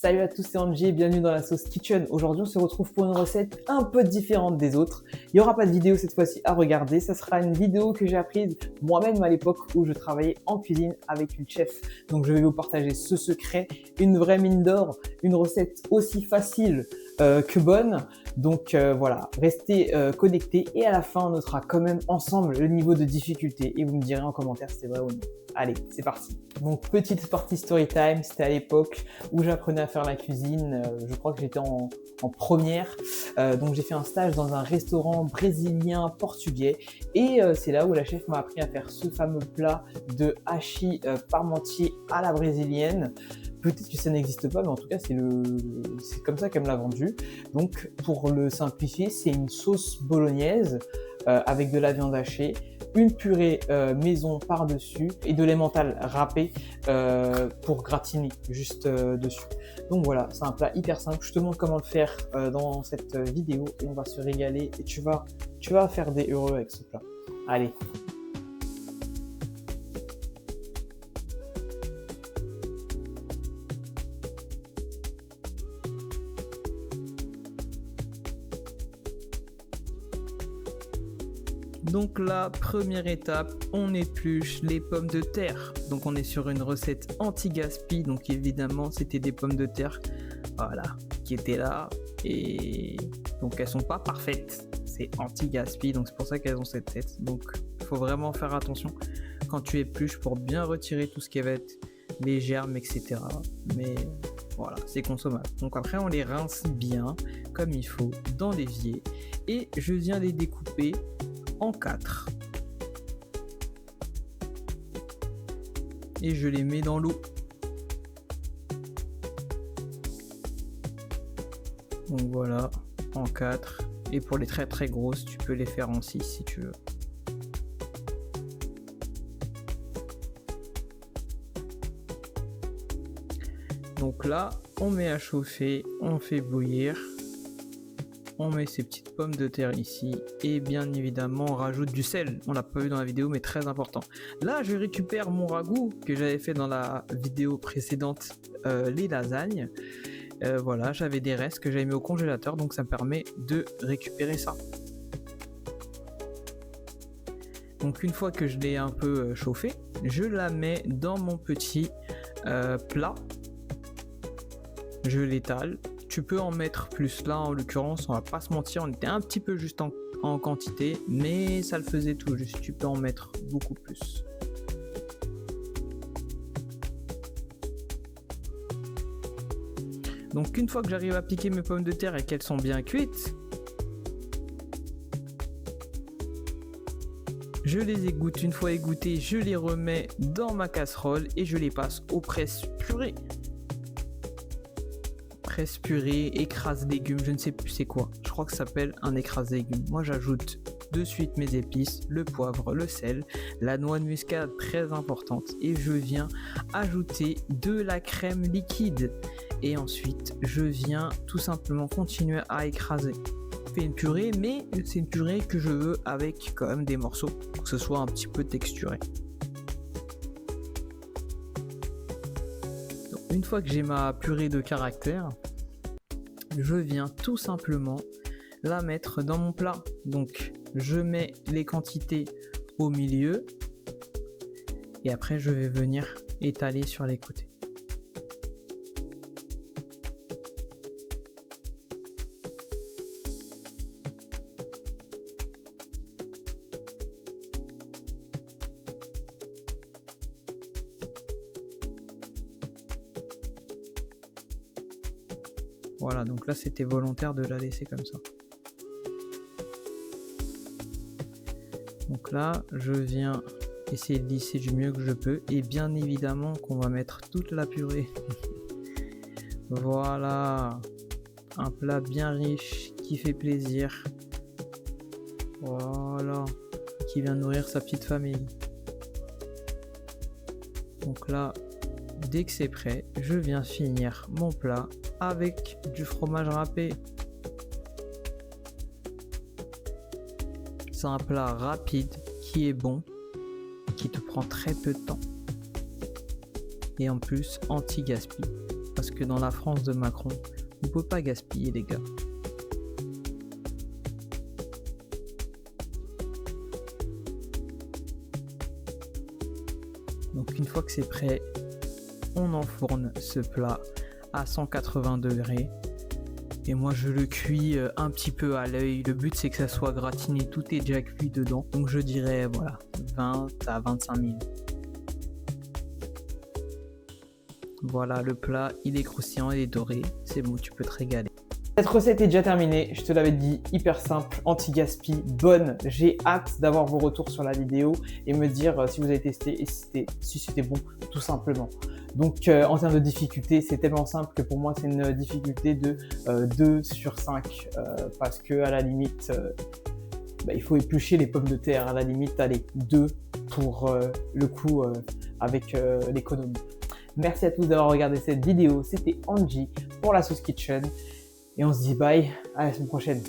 Salut à tous, c'est Angie et bienvenue dans la sauce kitchen. Aujourd'hui, on se retrouve pour une recette un peu différente des autres. Il n'y aura pas de vidéo cette fois-ci à regarder. Ça sera une vidéo que j'ai apprise moi-même à l'époque où je travaillais en cuisine avec une chef. Donc, je vais vous partager ce secret, une vraie mine d'or, une recette aussi facile que bonne. Donc voilà, restez connectés et à la fin, on notera quand même ensemble le niveau de difficulté et vous me direz en commentaire si c'est vrai ou non. Allez, c'est parti. Donc, petite partie story time, c'était à l'époque où j'apprenais à faire la cuisine. Je crois que j'étais en première. Donc, j'ai fait un stage dans un restaurant brésilien portugais. Et c'est là où la chef m'a appris à faire ce fameux plat de hachis parmentier à la brésilienne. Peut-être que ça n'existe pas, mais en tout cas, c'est comme ça qu'elle me l'a vendu. Donc, pour le simplifier, c'est une sauce bolognaise avec de la viande hachée, une purée maison par-dessus et de l'emmental râpé pour gratiner juste dessus. Donc voilà, c'est un plat hyper simple. Je te montre comment le faire dans cette vidéo et on va se régaler et tu vas faire des heureux avec ce plat. Allez. Donc la première étape, on épluche les pommes de terre. Donc on est sur une recette anti-gaspi. Donc évidemment, c'était des pommes de terre, voilà, qui étaient là. Et donc elles sont pas parfaites. C'est anti-gaspi, donc c'est pour ça qu'elles ont cette tête. Donc il faut vraiment faire attention quand tu épluches pour bien retirer tout ce qui va être les germes, etc. Mais voilà, c'est consommable. Donc après, on les rince bien, comme il faut, dans l'évier. Et je viens les découper en 4 et je les mets dans l'eau. Donc voilà, en 4, et pour les très très grosses tu peux les faire en 6 si tu veux. Donc là on met à chauffer, on fait bouillir, on met ces petites pommes de terre ici et bien évidemment on rajoute du sel. On l'a pas vu dans la vidéo mais très important. Là je récupère mon ragoût que j'avais fait dans la vidéo précédente, les lasagnes. Voilà, j'avais des restes que j'avais mis au congélateur donc ça me permet de récupérer ça. Donc une fois que je l'ai un peu chauffé, je la mets dans mon petit plat. Je l'étale. Tu peux en mettre plus, là en l'occurrence on va pas se mentir, on était un petit peu juste en quantité mais ça le faisait tout juste, tu peux en mettre beaucoup plus. Donc une fois que j'arrive à piquer mes pommes de terre et qu'elles sont bien cuites, je les égoutte. Une fois égouttées, je les remets dans ma casserole et je les passe au presse-purée. Presse-purée, écrase légumes, je ne sais plus c'est quoi. Je crois que ça s'appelle un écrase légumes. Moi j'ajoute de suite mes épices, le poivre, le sel, la noix de muscade très importante et je viens ajouter de la crème liquide. Et ensuite je viens tout simplement continuer à écraser. Je fais une purée mais c'est une purée que je veux avec quand même des morceaux pour que ce soit un petit peu texturé. Une fois que j'ai ma purée de caractère, je viens tout simplement la mettre dans mon plat. Donc je mets les quantités au milieu et après je vais venir étaler sur les côtés. Voilà, donc là c'était volontaire de la laisser comme ça. Donc là, je viens essayer de lisser du mieux que je peux. Et bien évidemment qu'on va mettre toute la purée. Voilà, un plat bien riche qui fait plaisir. Voilà, qui vient nourrir sa petite famille. Donc là, dès que c'est prêt, je viens finir mon plat avec du fromage râpé. C'est un plat rapide qui est bon, qui te prend très peu de temps et en plus anti-gaspi. parce que dans la France de Macron, on ne peut pas gaspiller les gars. Donc une fois que c'est prêt, on enfourne ce plat à 180 degrés. Et moi je le cuis un petit peu à l'œil. Le but c'est que ça soit gratiné, tout est déjà cuit dedans. Donc je dirais voilà, 20 à 25 minutes. Voilà, le plat, il est croustillant, il est doré. C'est bon, tu peux te régaler. Cette recette est déjà terminée, je te l'avais dit, hyper simple, anti-gaspi, bonne. J'ai hâte d'avoir vos retours sur la vidéo et me dire si vous avez testé et si c'était bon, tout simplement. Donc en termes de difficulté, c'est tellement simple que pour moi c'est une difficulté de 2 sur 5 parce que à la limite, il faut éplucher les pommes de terre. À la limite, allez, 2 pour le coup avec l'économie. Merci à tous d'avoir regardé cette vidéo. C'était Angie pour la Sauce Kitchen. Et on se dit bye, à la semaine prochaine.